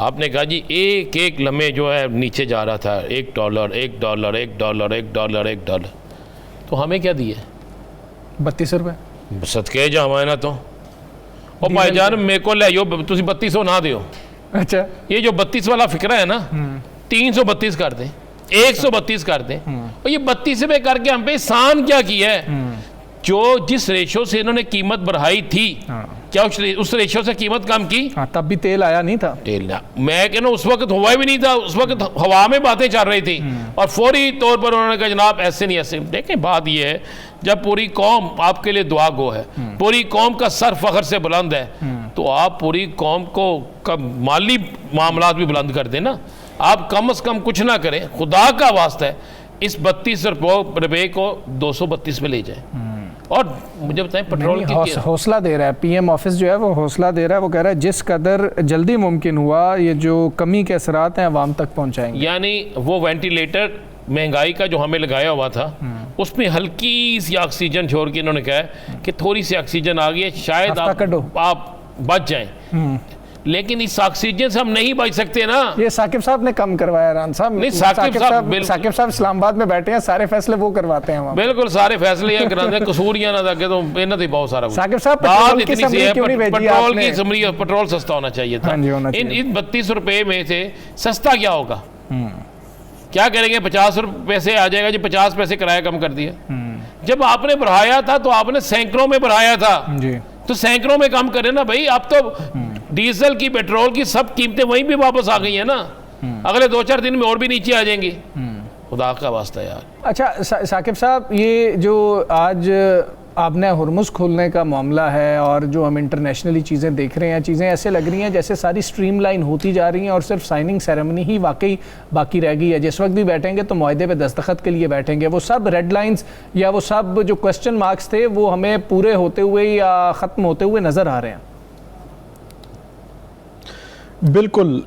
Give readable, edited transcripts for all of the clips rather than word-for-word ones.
آپ نے کہا جی ایک ایک لمحے جو ہے نیچے جا رہا تھا، $1 $1 $1 $1 $1، تو ہمیں کیا دیے؟ 32 روپے صدقے جا ہمارے تو اور بھائی جان میرے کو لے جو تسی 3200 نہ دیو. اچھا یہ جو 32 والا فکرہ ہے نا 332 کر دیں، 132 کر دیں، اور یہ 32 پہ کر کے ہم پہ احسان کیا کیا ہے؟ جو جس ریشو سے انہوں نے قیمت بڑھائی تھی کیا اس ریشو سے قیمت کم کی؟ تب بھی تیل آیا نہیں تھا. تیل نہ، میں کہنا اس وقت ہوا بھی نہیں تھا، اس وقت ہوا میں باتیں چل رہی تھی اور فوری طور پر انہوں نے کہا جناب ایسے نہیں ایسے. دیکھیں بات یہ ہے جب پوری قوم آپ کے لیے دعا گو ہے، پوری قوم کا سر فخر سے بلند ہے، تو آپ پوری قوم کو مالی معاملات بھی بلند کر دیں نا. آپ کم از کم کچھ نہ کریں، خدا کا واسطہ ہے اس 32 روپے کو 232 میں لے جائیں. اور مجھے بتائیں پیٹرول کی حوصلہ دے رہا ہے پی ایم آفس جو ہے وہ حوصلہ دے رہا ہے، وہ کہہ رہا ہے جس قدر جلدی ممکن ہوا یہ جو کمی کے اثرات ہیں عوام تک پہنچائیں گے. یعنی وہ وینٹیلیٹر مہنگائی کا جو ہمیں لگایا ہوا تھا اس میں ہلکی سی آکسیجن چھوڑ کے انہوں نے کہا ہے کہ تھوڑی سی آکسیجن آ گئی ہے شاید آپ بچ جائیں، لیکن اس آکسیجن سے ہم نہیں بچ سکتے نا. یہ ثاقب صاحب نے کم کروایا ران صاحب. نہیں ثاقب صاحب اسلام آباد میں بیٹھے ہیں، سارے فیصلے وہ کرواتے ہیں وہاں. بالکل سارے فیصلے یہ کراتے ہیں، قصور یہ نہ تھا کہ تو انہوں نے بہت سارا ثاقب صاحب پیٹرول کی سمری کیوں نہیں بھیجی آپ نے؟ پیٹرول سستا ہونا چاہیے تھا. ان 32 روپے میں سے سستا کیا ہوگا؟ کیا کریں گے؟ 50 روپے سے آ جائے گا جی 50 پیسے کرایہ کم کر دیا. جب آپ نے بڑھایا تھا تو آپ نے سینکڑوں میں بڑھایا تھا، تو سینکڑوں میں کم کریں نا بھائی. اب تو ڈیزل کی پیٹرول کی سب قیمتیں وہیں بھی واپس آ گئی ہیں نا، اگلے 2-4 دن میں اور بھی نیچے آ جائیں گی. خدا کا واسطہ یار. اچھا ثاقب صاحب یہ جو آج آپ نے ہرمز کھولنے کا معاملہ ہے اور جو ہم انٹرنیشنلی چیزیں دیکھ رہے ہیں، چیزیں ایسے لگ رہی ہیں جیسے ساری سٹریم لائن ہوتی جا رہی ہیں اور صرف سائننگ سیریمنی ہی واقعی باقی رہ گئی ہے. جس وقت بھی بیٹھیں گے تو معاہدے پہ دستخط کے لیے بیٹھیں گے، وہ سب ریڈ لائنز یا وہ سب جو کوسچن مارکس تھے وہ ہمیں پورے ہوتے ہوئے یا ختم ہوتے ہوئے نظر آ رہے ہیں. بالکل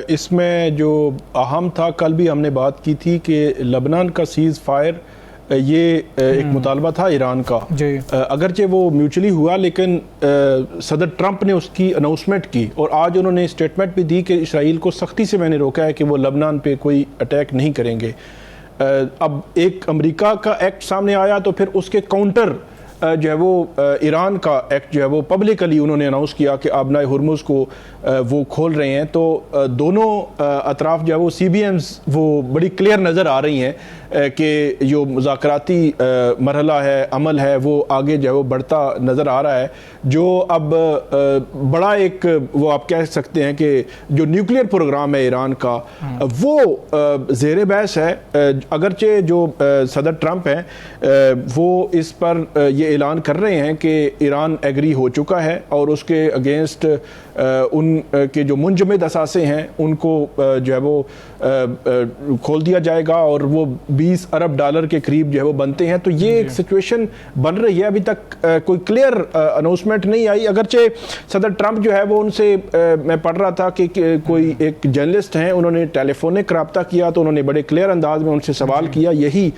اس میں جو اہم تھا، کل بھی ہم نے بات کی تھی کہ لبنان کا سیز فائر یہ ایک مطالبہ تھا ایران کا، اگرچہ وہ میوچلی ہوا لیکن صدر ٹرمپ نے اس کی اناؤنسمنٹ کی اور آج انہوں نے اسٹیٹمنٹ بھی دی کہ اسرائیل کو سختی سے میں نے روکا ہے کہ وہ لبنان پہ کوئی اٹیک نہیں کریں گے. اب ایک امریکہ کا ایکٹ سامنے آیا تو پھر اس کے کاؤنٹر جو ہے وہ ایران کا ایکٹ جو ہے وہ پبلکلی انہوں نے اناؤنس کیا کہ آبنائے ہرمز کو وہ کھول رہے ہیں. تو دونوں اطراف جو ہے وہ سی بی ایمز وہ بڑی کلیئر نظر آ رہی ہیں کہ جو مذاکراتی مرحلہ ہے، عمل ہے، وہ آگے جو ہے وہ بڑھتا نظر آ رہا ہے. جو اب بڑا ایک وہ آپ کہہ سکتے ہیں کہ جو نیوکلیئر پروگرام ہے ایران کا وہ زیر بحث ہے. اگرچہ جو صدر ٹرمپ ہیں وہ اس پر یہ اعلان کر رہے ہیں کہ ایران ایگری ہو چکا ہے اور اس کے اگینسٹ ان کے جو منجمد اثاثے ہیں ان کو جو ہے وہ کھول دیا جائے گا اور وہ $20 ارب کے قریب جو ہے وہ بنتے ہیں. تو یہ ایک سچویشن بن رہی ہے. ابھی تک کوئی کلیئر اناؤنسمنٹ نہیں آئی، اگرچہ صدر ٹرمپ جو ہے وہ ان سے میں پڑھ رہا تھا کہ کوئی ایک جرنلسٹ ہیں، انہوں نے ٹیلی فونک رابطہ کیا تو انہوں نے بڑے کلیئر انداز میں ان سے سوال کیا یہی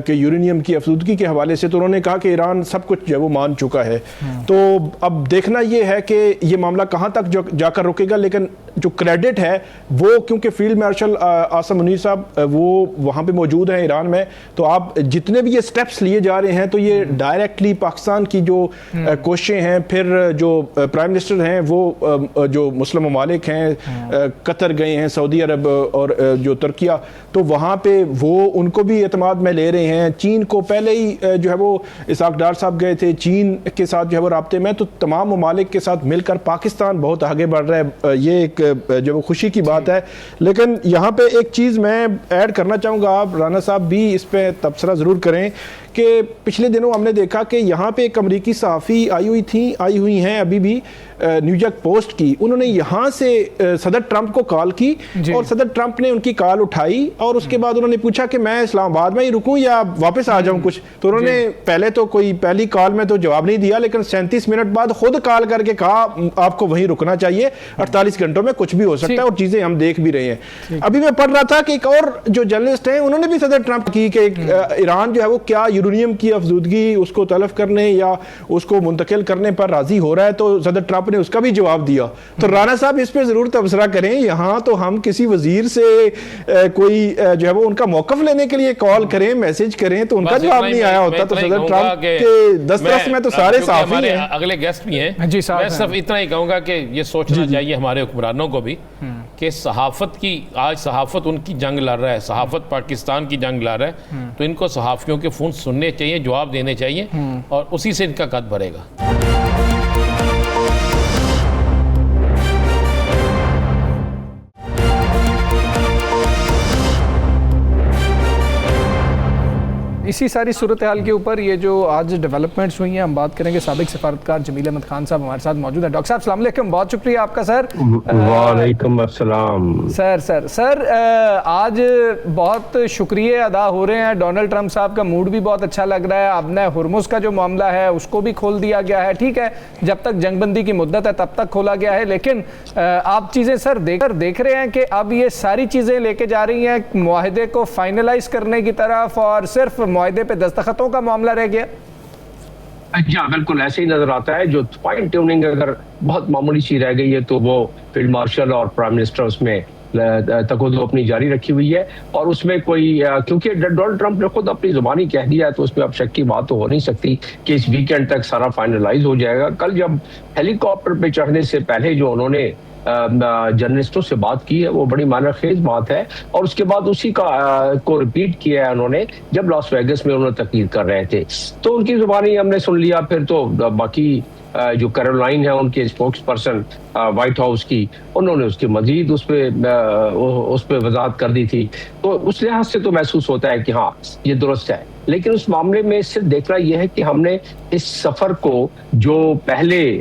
کہ یورینیم کی افزودگی کے حوالے سے، تو انہوں نے کہا کہ ایران سب کچھ جو ہے وہ مان چکا ہے. تو اب دیکھنا یہ ہے کہ یہ معاملہ کہاں تک جا کر رکے گا، لیکن جو کریڈٹ ہے وہ کیونکہ فیلڈ مارشل عاصم منیر صاحب وہ وہاں پہ موجود ہیں ایران میں، تو آپ جتنے بھی یہ سٹیپس لیے جا رہے ہیں تو یہ ڈائریکٹلی پاکستان کی جو کوششیں ہیں، پھر جو پرائم منسٹر ہیں وہ جو مسلم ممالک ہیں، قطر گئے ہیں، سعودی عرب اور جو ترکیہ، تو وہاں پہ وہ ان کو بھی اعتماد میں لے رہے ہیں. چین کو پہلے ہی جو ہے وہ اسحاق ڈار صاحب گئے تھے، چین کے ساتھ جو ہے وہ رابطے میں، تو تمام ممالک کے ساتھ مل کر پاکستان بہت آگے بڑھ رہا ہے. یہ ایک جو خوشی کی بات ہے. لیکن یہاں پہ ایک چیز میں ایڈ کرنا چاہوں گا، آپ رانا صاحب بھی اس پہ تبصرہ ضرور کریں کہ پچھلے دنوں ہم نے دیکھا کہ یہاں پہ ایک امریکی صحافی آئی ہوئی ہیں ابھی بھی نیو یارک پوسٹ کی، انہوں نے یہاں سے صدر ٹرمپ کو کال کی اور صدر ٹرمپ نے ان کی کال اٹھائی اور اس کے بعد انہوں نے پوچھا کہ میں اسلام آباد میں ہی رکوں یا واپس آ جاؤں کچھ. تو انہوں نے پہلے تو کوئی پہلی کال میں تو جواب نہیں دیا، لیکن 37 منٹ بعد خود کال کر کے کہا آپ کو وہیں رکنا چاہیے. 48 گھنٹوں میں کچھ بھی ہو سکتا ہے اور چیزیں ہم دیکھ بھی رہے ہیں. ابھی میں پڑھ رہا تھا کہ ایک اور جو جرنلسٹ ہیں انہوں نے بھی صدر ٹرمپ کی کہ ایران جو ہے وہ کیا یورینیم کی افزودگی اس کو تلف کرنے یا اس کو منتقل کرنے پر راضی ہو رہا ہے, تو صدر ٹرمپ نے اس کا بھی جواب دیا. تو رانا صاحب اس پہ ضرور تبصرہ کریں. یہاں تو ہم کسی وزیر سے کوئی جو ہے وہ ان کا موقف لینے کے لیے کال کریں, میسج کریں, تو ان کا جواب نہیں آیا ہوتا. تو صدر ٹرمپ کے دسترس میں تو سارے صحافی ہیں, اگلے گیسٹ بھی ہیں. میں صرف اتنا ہی کہوں گا کہ یہ سوچنا چاہیے ہمارے حکمرانوں کو بھی کہ صحافت کی, آج صحافت ان کی جنگ لڑ رہا ہے, صحافت پاکستان کی جنگ لڑ رہا ہے, تو ان کو صحافیوں کے فون سننے چاہیے, جواب دینے چاہیے, اور اسی سے ان کا قد بڑھے گا. اسی ساری صورتحال کے اوپر یہ جو آج ڈیولپمنٹس ہوئی ہیں ہم بات کریں گے. سابق سفارتکار جمیل احمد خان صاحب ہمارے ساتھ موجود ہیں. ڈاکٹر صاحب السلام علیکم, بہت شکریہ آپ کا سر. وعلیکم السلام سر آج بہت شکریہ ادا ہو رہے ہیں. ڈونلڈ ٹرمپ صاحب کا موڈ بھی بہت اچھا لگ رہا ہے. اب نئے ہرمز کا جو معاملہ ہے اس کو بھی کھول دیا گیا ہے. ٹھیک ہے, جب تک جنگ بندی کی مدت ہے تب تک کھولا گیا ہے, لیکن آپ چیزیں سر دیکھ رہے ہیں کہ اب یہ ساری چیزیں لے کے جا رہی ہیں معاہدے کو فائنلائز کرنے کی طرف, اور صرف معاہدے پہ دستخطوں کا معاملہ رہ گیا. جی بالکل ایسے ہی نظر آتا ہے. جو فائن ٹیوننگ اگر بہت معمولی سی رہ گئی ہے تو وہ فیلڈ مارشل اور پرائم منسٹر اس میں تقوض اپنی جاری رکھی ہوئی ہے, اور اس میں کوئی, کیونکہ ڈونلڈ ٹرمپ نے خود اپنی زبانی کہہ دیا ہے تو اس میں اب شک کی بات تو ہو نہیں سکتی کہ اس ویکینڈ تک سارا فائنلائز ہو جائے گا. کل جب ہیلی کاپٹر پہ چڑھنے سے پہلے جو انہوں نے جرنلسٹوں سے بات کی ہے وہ بڑی معنی خیز بات ہے, اور اس کے بعد اسی کو ریپیٹ کیا ہے انہوں نے جب لاس ویگس میں انہوں نے تقریر کر رہے تھے. تو ان کی زبانی ہم نے سن لیا. پھر تو باقی جو کیرولائن ہے ان کے اسپوکس پرسن وائٹ ہاؤس کی, انہوں نے اس کی مزید اس پہ وضاحت کر دی تھی. تو اس لحاظ سے تو محسوس ہوتا ہے کہ ہاں یہ درست ہے. لیکن اس معاملے میں صرف دیکھنا یہ ہے کہ ہم نے اس سفر کو, جو پہلے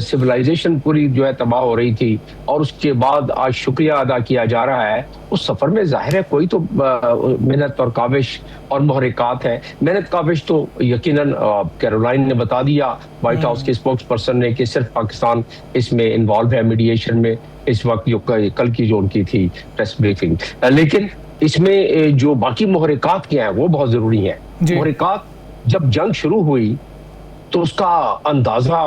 سویلائزیشن پوری جو ہے تباہ ہو رہی تھی اور اس کے بعد آج شکریہ ادا کیا جا رہا ہے, اس سفر میں ظاہر ہے کوئی تو محنت اور کاوش اور محرکات ہیں. محنت کاوش تو یقیناً کیرولائن نے بتا دیا, وائٹ ہاؤس کے اسپوکس پرسن نے, کہ صرف پاکستان اس میں انوالو ہے میڈیشن میں اس وقت, جو کل کی جو ان کی تھی پریس بریفنگ. لیکن اس میں جو باقی محرکات کیا ہیں وہ بہت ضروری ہیں. محرکات جب جنگ شروع ہوئی تو اس کا اندازہ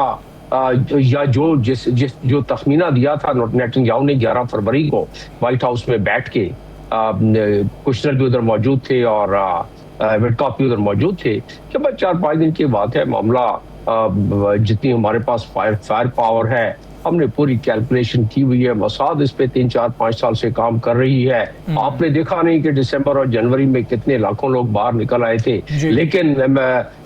یا جو تخمینہ دیا تھا نیتن یاہو نے 11 فروری کو وائٹ ہاؤس میں بیٹھ کے, کشنر بھی ادھر موجود تھے اور وڈکاف بھی ادھر موجود تھے, کہ بس 4-5 دن کی بات ہے, معاملہ جتنی ہمارے پاس فائر پاور ہے ہم نے پوری کیلکولیشن کی ہوئی ہے. موساد اس پہ 3-4-5 سال سے کام کر رہی ہے. آپ نے دیکھا نہیں کہ دسمبر اور جنوری میں کتنے لاکھوں لوگ باہر نکل آئے تھے, لیکن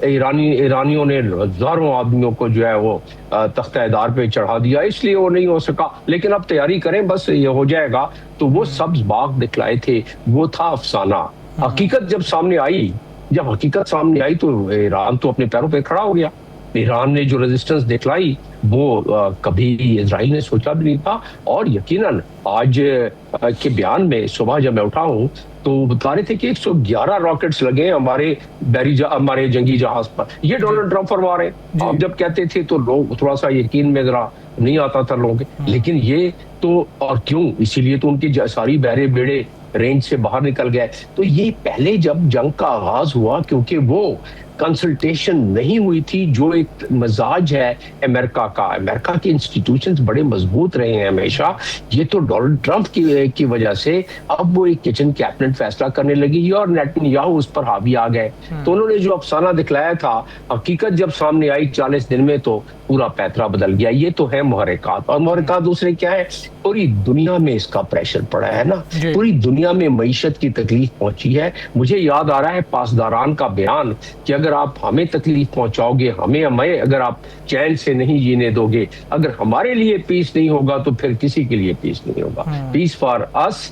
ایرانیوں نے ہزاروں آدمیوں کو جو ہے وہ تختہ دار پہ چڑھا دیا, اس لیے وہ نہیں ہو سکا. لیکن اب تیاری کریں, بس یہ ہو جائے گا. تو وہ سبز باغ دکھلائے تھے وہ تھا افسانہ. حقیقت جب سامنے آئی تو ایران تو اپنے پیروں پہ کھڑا ہو گیا. ایران نے جو ریزسٹنس دکھلائی وہ کبھی اسرائیل نے سوچا بھی نہیں تھا. اور یقیناً آج کے بیان میں صبح جب میں اٹھا ہوں تو بتا رہے تھے کہ 111 راکٹس لگے ہمارے جنگی جہاز پر. یہ ڈونلڈ ٹرمپ فرما رہے ہیں. آپ جب کہتے تھے تو لوگ تھوڑا سا یقین میں ذرا نہیں آتا تھا لوگوں کے, لیکن یہ تو, اور کیوں, اسی لیے تو ان کی ساری بحرے بیڑے رینج سے باہر نکل گئے. تو یہ پہلے جب جنگ کا آغاز ہوا, کیونکہ وہ کنسلٹیشن نہیں ہوئی تھی جو ایک مزاج ہے امریکہ کا. امریکہ کے انسٹیٹیوشنز بڑے مضبوط رہے ہیں ہمیشہ. یہ تو ڈونلڈ ٹرمپ کی وجہ سے اب وہ ایک کچن کیبنٹ فیصلہ کرنے لگی اور نیتن یاہو اس پر حاوی آ گئے. تو انہوں نے جو افسانہ دکھلایا تھا, حقیقت جب سامنے آئی 40 دن میں تو پورا پیترا بدل گیا. یہ تو ہے محرکات. اور محرکات دوسرے کیا ہے, پوری دنیا میں اس کا پریشر پڑا ہے نا, پوری دنیا میں معیشت کی تکلیف پہنچی ہے. مجھے یاد آ رہا ہے پاسداران کا بیان کہ اگر آپ ہمیں تکلیف پہنچاؤ گے, ہمیں اگر آپ چین سے نہیں جینے دو گے, اگر ہمارے لیے پیس نہیں ہوگا تو پھر کسی کے لیے پیس نہیں ہوگا. پیس فار اس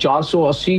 480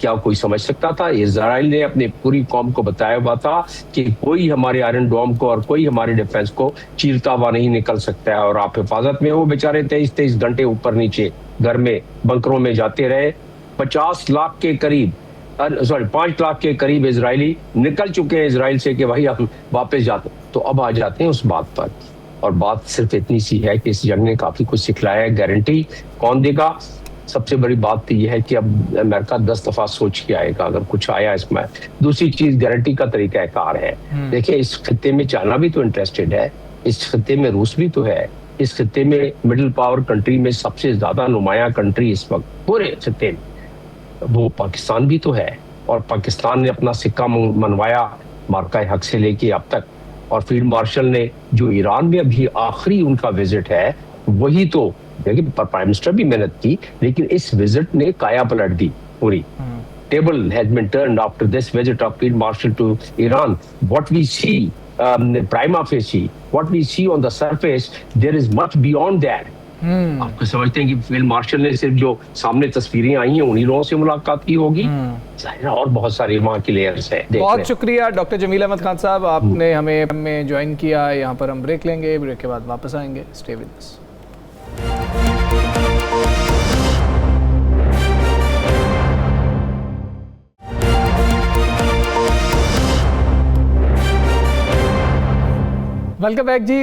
کیا کوئی سمجھ سکتا تھا؟ اسرائیل نے اپنے پوری قوم کو بتایا ہوا تھا کہ کوئی ہمارے آئرن ڈوم کو اور کوئی ہمارے ڈیفنس کو چیرتا ہوا نہیں نکل سکتا ہے، اور آپ حفاظت میں وہ بیچارے 23 گھنٹے اوپر نیچے گھر میں بنکروں میں جاتے رہے۔ 5 لاکھ کے قریب اسرائیلی نکل چکے ہیں اسرائیل سے کہ بھائی ہم واپس جاتے ہیں۔ تو اب آ جاتے ہیں اس بات پر، اور بات صرف اتنی سی ہے کہ اس جنگ نے کافی کچھ سکھلایا ہے۔ گارنٹی کون دے گا؟ سب سے بڑی بات تو یہ ہے کہ اب امریکہ 10 دفعہ سوچ کے آئے گا اگر کچھ آیا اس میں۔ دوسری چیز گارنٹی کا طریقہ کار ہے۔ دیکھیں اس خطے میں چائنا بھی تو انٹرسٹڈ ہے، اس خطے میں روس بھی تو ہے، اس خطے میں مڈل پاور کنٹری میں سب سے زیادہ نمایاں کنٹری اس وقت پورے خطے میں وہ پاکستان بھی تو ہے، اور پاکستان نے اپنا سکہ منوایا مارکہ حق سے لے کے اب تک، اور فیلڈ مارشل نے جو ایران میں ابھی آخری ان کا وزٹ ہے وہی تو دیکھیں، پرائم منسٹر بھی محنت کی لیکن اس وزٹ نے کایا پلٹ دی پوری۔ Table has been turned after this visit of Field Marshal to Iran. What we see prima facie, what we see on the surface, there is much beyond that. آپ کو سمجھتے ہیں کہ فیلڈ مارشل نے صرف جو سامنے تصویریں آئی ہیں انہی لوگوں سے ملاقات کی ہوگی؟ ظاہر اور بہت سارے وہاں کی لیئرز ہیں۔ بہت شکریہ ڈاکٹر جمیل احمد خان صاحب، آپ نے ہمیں جوائن کیا۔ یہاں پر ہم بریک لیں گے، بریک کے بعد واپس آئیں گے۔ Stay with us. Welcome back جی۔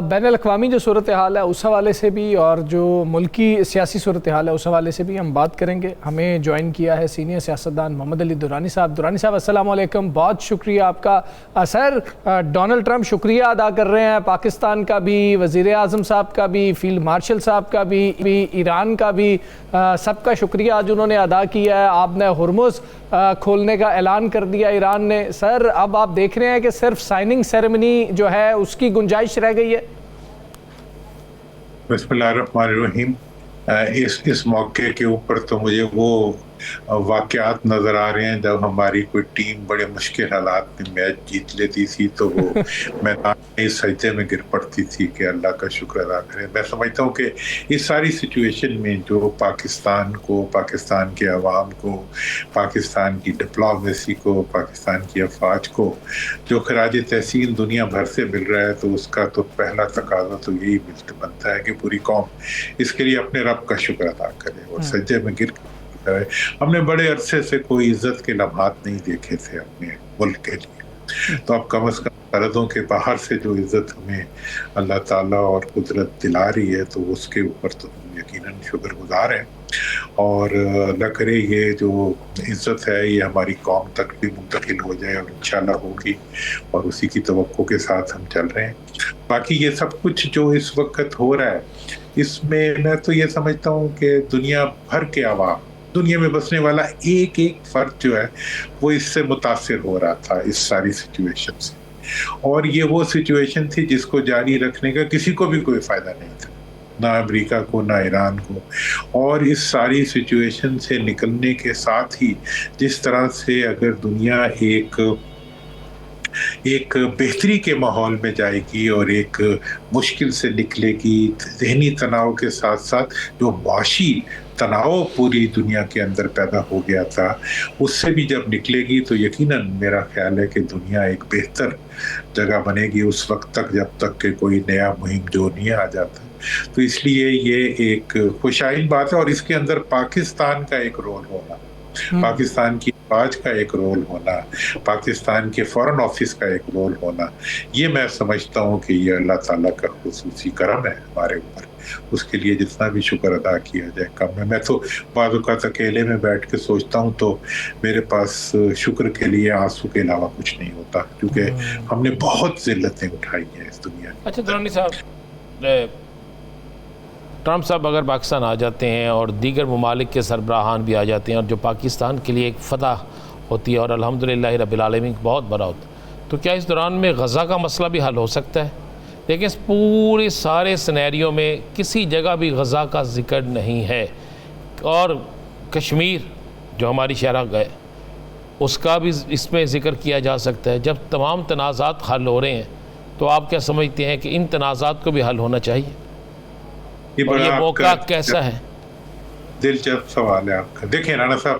بین الاقوامی جو صورتحال ہے اس حوالے سے بھی اور جو ملکی سیاسی صورتحال ہے اس حوالے سے بھی ہم بات کریں گے۔ ہمیں جوائن کیا ہے سینئر سیاستدان محمد علی درانی صاحب۔ درانی صاحب السلام علیکم، بہت شکریہ آپ کا۔ سر ڈونلڈ ٹرمپ شکریہ ادا کر رہے ہیں پاکستان کا بھی، وزیر اعظم صاحب کا بھی، فیلڈ مارشل صاحب کا بھی، ایران کا بھی، سب کا شکریہ آج انہوں نے ادا کیا ہے۔ آپ نے ہرمز کھولنے کا اعلان کر دیا ایران نے۔ سر اب آپ دیکھ رہے ہیں کہ صرف سائننگ سیریمنی جو ہے اس کی گنجائش رہ گئی ہے؟ بسم اللہ الرحمن الرحیم۔ اس موقع کے اوپر تو مجھے وہ واقعات نظر آ رہے ہیں جب ہماری کوئی ٹیم بڑے مشکل حالات میں میچ جیت لیتی تھی تو وہ میدان میں سجدے میں گر پڑتی تھی کہ اللہ کا شکر ادا کرے۔ میں سمجھتا ہوں کہ اس ساری سچویشن میں جو پاکستان کو، پاکستان کے عوام کو، پاکستان کی ڈپلومیسی کو، پاکستان کی افواج کو جو خراج تحسین دنیا بھر سے مل رہا ہے، تو اس کا تو پہلا تقاضا تو یہی بنتا ہے کہ پوری قوم اس کے لیے اپنے رب کا شکر ادا کرے اور سجدے میں گر کرے۔ ہم نے بڑے عرصے سے کوئی عزت کے لمحات نہیں دیکھے تھے اپنے ملک کے لیے، تو اب کم از کم سرحدوں کے باہر سے جو عزت ہمیں اللہ تعالیٰ اور قدرت دلا رہی ہے تو اس کے اوپر تو ہم یقیناً شکر گزار ہیں، اور اللہ کرے یہ جو عزت ہے یہ ہماری قوم تک بھی منتقل ہو جائے، اور انشاءاللہ ہوگی، اور اسی کی توقع کے ساتھ ہم چل رہے ہیں۔ باقی یہ سب کچھ جو اس وقت ہو رہا ہے اس میں میں تو یہ سمجھتا ہوں کہ دنیا بھر کے عوام، دنیا میں بسنے والا ایک فرد جو ہے وہ اس سے متاثر ہو رہا تھا اس ساری سچویشن سے، اور یہ وہ سچویشن تھی جس کو جاری رکھنے کا کسی کو بھی کوئی فائدہ نہیں تھا، نہ امریکہ کو نہ ایران کو۔ اور اس ساری سچویشن سے نکلنے کے ساتھ ہی جس طرح سے اگر دنیا ایک بہتری کے ماحول میں جائے گی اور ایک مشکل سے نکلے گی، ذہنی تناؤ کے ساتھ ساتھ جو معاشی تناؤ پوری دنیا کے اندر پیدا ہو گیا تھا اس سے بھی جب نکلے گی تو یقیناً میرا خیال ہے کہ دنیا ایک بہتر جگہ بنے گی اس وقت تک جب تک کہ کوئی نیا مہم جو نہیں آ جاتا۔ تو اس لیے یہ ایک خوشائن بات ہے، اور اس کے اندر پاکستان کا ایک رول ہونا، پاکستان کی افواج کا ایک رول ہونا، پاکستان کے فورن آفس کا ایک رول ہونا، یہ میں سمجھتا ہوں کہ یہ اللہ تعالیٰ کا خصوصی کرم ہے ہمارے اوپر، اس کے لیے جتنا بھی شکر ادا کیا جائے کم ہے۔ میں تو بعض اوقات اکیلے میں بیٹھ کے سوچتا ہوں تو میرے پاس شکر کے لیے آنسو کے علاوہ کچھ نہیں ہوتا، کیونکہ ہم نے بہت ذلتیں اٹھائی ہیں اس دنیا میں۔ اچھا درانی صاحب، ٹرمپ صاحب اگر پاکستان آ جاتے ہیں اور دیگر ممالک کے سربراہان بھی آ جاتے ہیں اور جو پاکستان کے لیے ایک فتح ہوتی ہے اور الحمدللہ رب العالمین بہت بڑا ہوتا ہے، تو کیا اس دوران میں غزہ کا مسئلہ بھی حل ہو سکتا ہے؟ لیکن اس پورے سارے سینیریو میں کسی جگہ بھی غزہ کا ذکر نہیں ہے، اور کشمیر جو ہماری شرح گئے اس کا بھی اس میں ذکر کیا جا سکتا ہے۔ جب تمام تنازعات حل ہو رہے ہیں تو آپ کیا سمجھتے ہیں کہ ان تنازعات کو بھی حل ہونا چاہیے؟ اور یہ موقع کیسا ہے؟ دلچسپ سوال ہے آپ کا۔ دیکھیں رانا صاحب،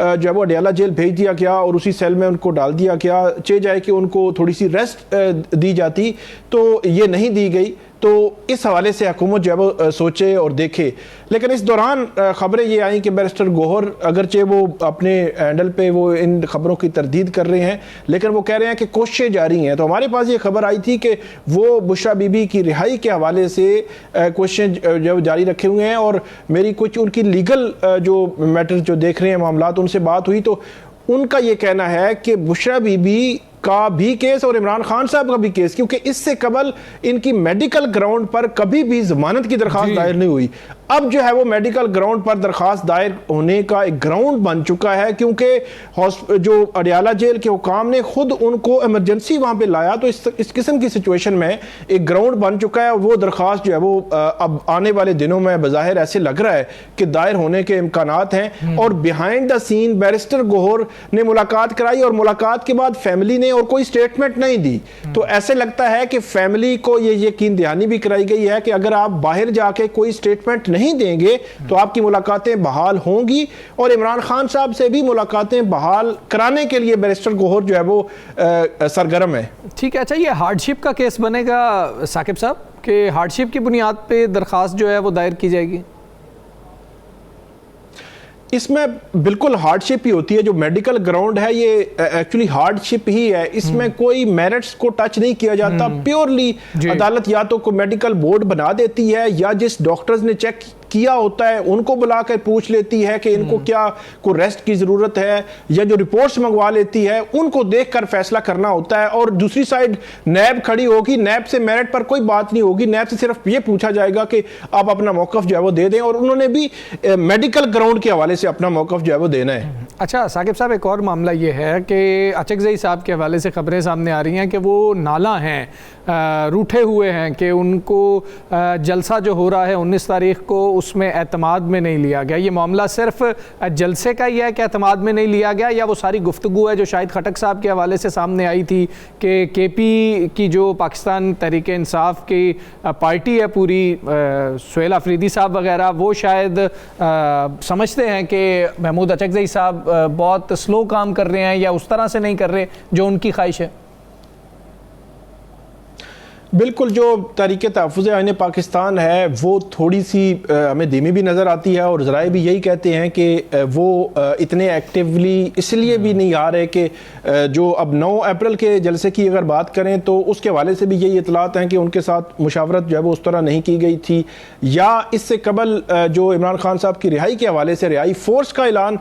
جو ہے وہ اڈیالہ جیل بھیج دیا گیا اور اسی سیل میں ان کو ڈال دیا گیا، چاہے جائے کہ ان کو تھوڑی سی ریسٹ دی جاتی، تو یہ نہیں دی گئی. تو اس حوالے سے حکومت جو ہے وہ سوچے اور دیکھے. لیکن اس دوران خبریں یہ آئیں کہ بیرسٹر گوہر اگرچہ وہ اپنے ہینڈل پہ وہ ان خبروں کی تردید کر رہے ہیں، لیکن وہ کہہ رہے ہیں کہ کوششیں جاری ہیں. تو ہمارے پاس یہ خبر آئی تھی کہ وہ بشرا بی بی کی رہائی کے حوالے سے کوششیں جو جاری رکھے ہوئے ہیں، اور میری کچھ ان کی لیگل جو میٹر جو دیکھ رہے ہیں معاملات، ان سے بات ہوئی تو ان کا یہ کہنا ہے کہ بشرا بی بی کا بھی کیس اور عمران خان صاحب کا بھی کیس، کیونکہ اس سے قبل ان کی میڈیکل گراؤنڈ پر کبھی بھی ضمانت کی درخواست دائر نہیں ہوئی. اب جو ہے وہ میڈیکل گراؤنڈ پر درخواست دائر ہونے کا ایک گراؤنڈ بن چکا ہے، کیونکہ جو اڈیالہ جیل کے حکام نے خود ان کو ایمرجنسی وہاں پہ لایا. تو اس قسم کی سچویشن میں ایک گراؤنڈ بن چکا ہے، اور وہ درخواست جو ہے وہ اب آنے والے دنوں میں بظاہر ایسے لگ رہا ہے کہ دائر ہونے کے امکانات ہیں. اور بیہائنڈ دا سین بیرسٹر گوہر نے ملاقات کرائی، اور ملاقات کے بعد فیملی نے اور کوئی سٹیٹمنٹ نہیں دی. تو ایسے لگتا ہے کہ فیملی کو یہ یقین دہانی بھی کرائی گئی ہے کہ اگر آپ باہر جا کے کوئی سٹیٹمنٹ نہیں دیں گے تو آپ کی ملاقاتیں بحال ہوں گی، اور عمران خان صاحب سے بھی ملاقاتیں بحال کرانے کے لیے بیرسٹر گوہر جو ہے وہ سرگرم ہے. ٹھیک ہے. اچھا، یہ ہارڈ شپ کا کیس بنے گا ثاقب صاحب کہ ہارڈ شپ کی بنیاد پہ درخواست جو ہے وہ دائر کی جائے گی؟ اس میں بالکل ہارڈ شپ ہی ہوتی ہے. جو میڈیکل گراؤنڈ ہے یہ ایکچولی ہارڈ شپ ہی ہے. اس میں کوئی میرٹس کو ٹچ نہیں کیا جاتا. پیورلی عدالت یا تو کوئی میڈیکل بورڈ بنا دیتی ہے، یا جس ڈاکٹرز نے چیک کیا ہوتا ہے ان کو بلا کر پوچھ لیتی ہے کہ ان کو کیا کوئی ریسٹ کی ضرورت ہے، یا جو رپورٹس منگوا لیتی ہے ان کو دیکھ کر فیصلہ کرنا ہوتا ہے. اور دوسری سائیڈ نیب کھڑی ہوگی، نیب سے میرٹ پر کوئی بات نہیں ہوگی. نیب سے صرف یہ پوچھا جائے گا کہ آپ اپنا موقف جو ہے وہ دے دیں، اور انہوں نے بھی میڈیکل گراؤنڈ کے حوالے سے اپنا موقف جو ہے وہ دینا ہے. اچھا ثاقب صاحب، ایک اور معاملہ یہ ہے کہ اچکزئی صاحب کے حوالے سے خبریں سامنے آ رہی ہیں کہ وہ نالاں ہیں، روٹھے ہوئے ہیں، کہ ان کو جلسہ جو ہو رہا ہے 19 تاریخ کو اس میں اعتماد میں نہیں لیا گیا. یہ معاملہ صرف جلسے کا ہی ہے کہ اعتماد میں نہیں لیا گیا، یا وہ ساری گفتگو ہے جو شاہد خٹک صاحب کے حوالے سے سامنے آئی تھی کہ کے پی کی جو پاکستان تحریک انصاف کی پارٹی ہے پوری، سہیل آفریدی صاحب وغیرہ، وہ شاید سمجھتے ہیں کہ محمود اچکزئی صاحب بہت سلو کام کر رہے ہیں یا اس طرح سے نہیں کر رہے جو ان کی خواہش ہے؟ بالکل، جو تحریک تحفظ آئین پاکستان ہے وہ تھوڑی سی ہمیں دھیمی بھی نظر آتی ہے، اور ذرائع بھی یہی کہتے ہیں کہ وہ اتنے ایکٹیولی اس لیے بھی نہیں آ رہے کہ جو اب 9 اپریل کے جلسے کی اگر بات کریں تو اس کے حوالے سے بھی یہی اطلاعات ہیں کہ ان کے ساتھ مشاورت جو ہے وہ اس طرح نہیں کی گئی تھی، یا اس سے قبل جو عمران خان صاحب کی رہائی کے حوالے سے رہائی فورس کا اعلان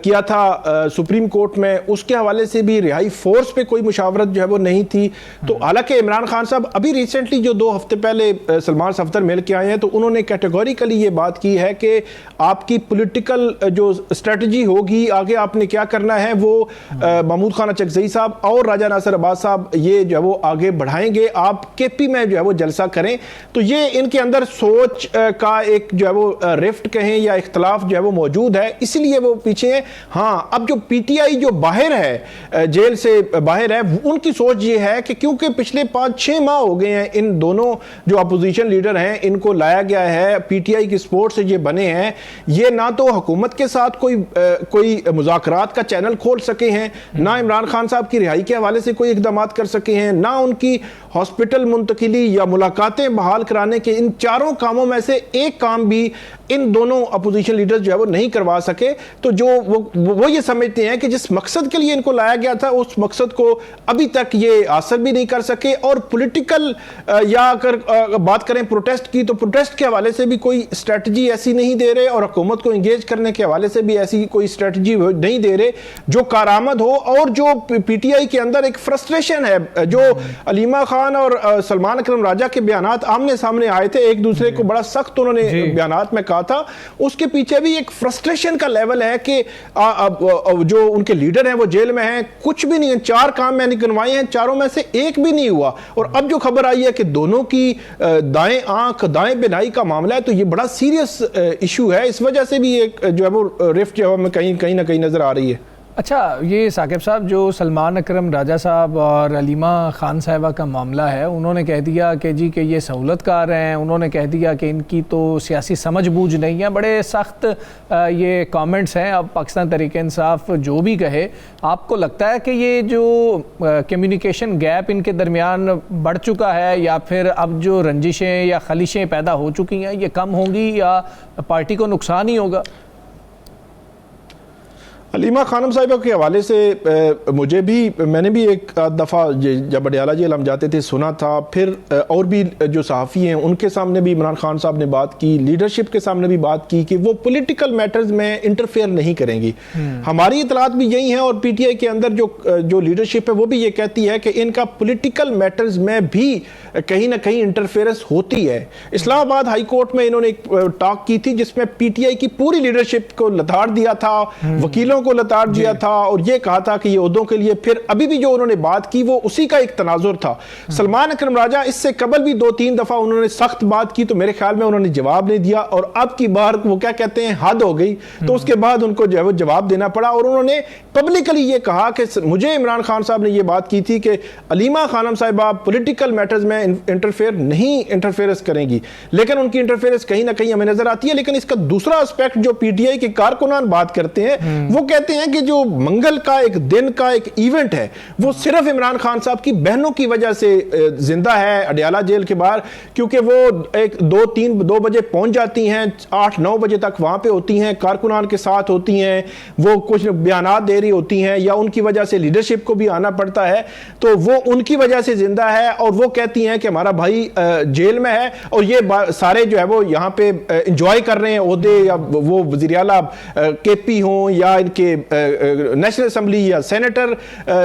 کیا تھا سپریم کورٹ میں، اس کے حوالے سے بھی رہائی فورس پہ کوئی مشاورت جو ہے وہ نہیں تھی. تو حالانکہ عمران خان صاحب ابھی ریسنٹلی جو 2 ہفتے پہلے سلمان صفدر مل کے آئے ہیں تو انہوں نے کیٹیگوریکلی یہ بات کی ہے کہ آپ کی پولیٹیکل جو اسٹریٹجی ہوگی آگے آپ نے کیا کرنا ہے وہ محمود خان اچکزئی صاحب اور راجہ ناصر عباس صاحب یہ جو ہے وہ آگے بڑھائیں گے، آپ کے پی میں جو ہے وہ جلسہ کریں. تو یہ ان کے اندر سوچ کا ایک جو ہے وہ رفٹ کہیں یا اختلاف جو ہے وہ موجود ہے، اس لیے وہ پیچھے ہیں. ہاں، اب جو پی ٹی آئی جو باہر ہے، جیل سے باہر ہے، ان کی سوچ یہ ہے کہ کیونکہ پچھلے 5-6 ماہ ہو گئے ہیں ان دونوں جو اپوزیشن لیڈر ہیں ان کو لایا گیا ہے، پی ٹی آئی کی سپورٹ سے یہ بنے ہیں، یہ نہ تو حکومت کے ساتھ کوئی مذاکرات کا چینل کھول سکے ہیں، نہ عمران خان صاحب کی رہائی کے حوالے سے کوئی اقدامات کر سکے ہیں، نہ ان کی ہاسپٹل منتقلی یا ملاقاتیں بحال کرانے کے. ان چاروں کاموں میں سے ایک کام بھی ان دونوں اپوزیشن لیڈر جو ہے وہ نہیں کروا سکے. تو جو وہ یہ سمجھتے ہیں کہ جس مقصد کے لیے ان کو لایا گیا تھا اس مقصد کو ابھی تک یہ حاصل بھی نہیں کر سکے. اور پولیٹیکل یا اگر بات کریں پروٹیسٹ کی تو پروٹیسٹ کے حوالے سے بھی کوئی اسٹریٹجی ایسی نہیں دے رہے، اور حکومت کو انگیج کرنے کے حوالے سے بھی ایسی کوئی اسٹریٹجی نہیں دے رہے جو کارآمد ہو. اور جو پی ٹی آئی کے اندر ایک فرسٹریشن ہے، جو علیمہ خان اور سلمان اکرم راجہ کے بیانات آمنے سامنے آئے تھے، ایک دوسرے کو بڑا سخت انہوں نے بیانات میں کہا تھا، اس کے پیچھے بھی ایک فرسٹریشن کا لیول ہے کہ جو ان کے لیڈر ہیں وہ جیل میں ہیں، کچھ بھی نہیں ہے. 4 کام میں نے گنوائے ہیں، چاروں میں سے ایک بھی نہیں ہوا. اور اب جو خبر آئی ہے کہ دونوں کی دائیں آنکھ دائیں بینائی کا معاملہ ہے، تو یہ بڑا سیریس ایشو ہے. اس وجہ سے بھی ایک جو ہے وہ رفٹ جو ہے کہیں نہ کہیں نظر آ رہی ہے. اچھا یہ ثاقب صاحب جو سلمان اکرم راجہ صاحب اور علیمہ خان صاحبہ کا معاملہ ہے، انہوں نے کہہ دیا کہ جی کہ یہ سہولت کار ہیں، انہوں نے کہہ دیا کہ ان کی تو سیاسی سمجھ بوجھ نہیں ہے، بڑے سخت یہ کامنٹس ہیں۔ اب پاکستان تحریک انصاف جو بھی کہے، آپ کو لگتا ہے کہ یہ جو کمیونیکیشن گیپ ان کے درمیان بڑھ چکا ہے، یا پھر اب جو رنجشیں یا خلیشیں پیدا ہو چکی ہیں یہ کم ہوں گی، یا پارٹی کو نقصان ہی ہوگا؟ علیمہ خانم صاحبہ کے حوالے سے مجھے بھی، میں نے بھی ایک دفعہ جب اڈیالہ جیل ہم جاتے تھے سنا تھا، پھر اور بھی جو صحافی ہیں ان کے سامنے بھی عمران خان صاحب نے بات کی، لیڈرشپ کے سامنے بھی بات کی کہ وہ پولیٹیکل میٹرز میں انٹرفیئر نہیں کریں گی۔ ہماری اطلاعات بھی یہی ہیں، اور پی ٹی آئی کے اندر جو لیڈرشپ ہے وہ بھی یہ کہتی ہے کہ ان کا پولیٹیکل میٹرز میں بھی کہیں نہ کہیں انٹرفیئرنس ہوتی ہے۔ اسلام آباد ہائی کورٹ میں انہوں نے ایک ٹاک کی تھی جس میں پی ٹی آئی کی پوری لیڈرشپ کو لتاڑ دیا تھا، وکیلوں کو لتاڑ دیا تھا، اور یہ کہا تھا کہ یہ عہدوں کے لیے، پھر ابھی بھی جو انہوں نے بات کی وہ اسی کا ایک تناظر تھا۔ سلمان اکرم راجہ اس سے قبل بھی 2-3 دفعہ انہوں نے سخت بات کی تو میرے خیال میں انہوں نے جواب نہیں دیا، اور اب کی بار وہ کیا کہتے ہیں حد ہو گئی، تو اس کے بعد ان کو جو ہے وہ جواب دینا پڑا، اور انہوں نے پبلکلی یہ کہا کہ مجھے عمران خان صاحب نے یہ بات کی تھی کہ علیمہ خانم صاحبہ پولیٹیکل میٹرز میں انٹرفیئرنس کریں گی، لیکن ان کی انٹرفیئرنس کہیں نہ کہیں ہمیں نظر آتی ہے۔ لیکن اس کا دوسرا اسپیکٹ جو پی ٹی آئی کے کارکنان بات کرتے ہیں، وہ کہتے ہیں کہ جو منگل کا ایک دن کا ایک ایونٹ ہے وہ صرف عمران خان صاحب کی بہنوں کی وجہ سے زندہ ہے اڈیالہ جیل کے باہر، کیونکہ وہ 2 بجے پہنچ جاتی ہیں، 8-9 بجے تک وہاں پہ ہوتی ہیں، کارکنان کے ساتھ ہوتی ہیں، وہ کچھ بیانات دے رہی ہوتی ہیں، یا ان کی وجہ سے لیڈرشپ کو بھی آنا پڑتا ہے، تو وہ ان کی وجہ سے زندہ ہے، اور وہ کہتی ہیں کہ ہمارا بھائی جیل میں ہے، اور یہ سارے جو ہے وہ یہاں پہ انجوائے کر رہے ہیں عہدے، یا وہ وزیر اعلیٰ کے پی ہوں، یا ان کے نیشنل اسمبلی یا سینیٹر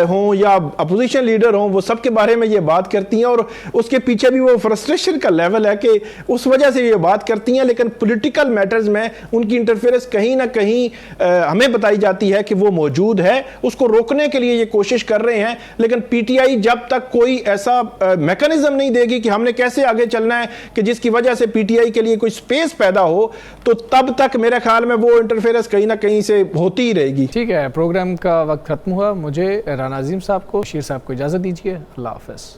ہوں، یا اپوزیشن لیڈر ہوں، وہ سب کے بارے میں یہ بات کرتی ہیں، اور اس کے پیچھے بھی وہ فرسٹریشن کا لیول ہے کہ اس وجہ سے یہ بات کرتی ہیں، لیکن پولیٹیکل میٹرز میں ان کی انٹرفیئرنس کہیں نہ کہیں ہمیں بتائی جاتی ہے کہ وہ موجود ہے، اس کو روکنے کے لیے یہ کوشش کر رہے ہیں، لیکن پی ٹی آئی جب تک کوئی ایسا میکانزم نہیں دے گی کہ ہم نے کیسے آگے چلنا ہے کہ جس کی وجہ سے پی ٹی آئی کے لیے کوئی سپیس پیدا ہو، تو تب تک میرے خیال میں وہ انٹرفیئرنس کہیں نہ کہیں سے ہوتی ہی رہے گی۔ ٹھیک ہے، پروگرام کا وقت ختم ہوا، مجھے رانا عظیم صاحب کو، شیر صاحب کو اجازت دیجیے، اللہ حافظ۔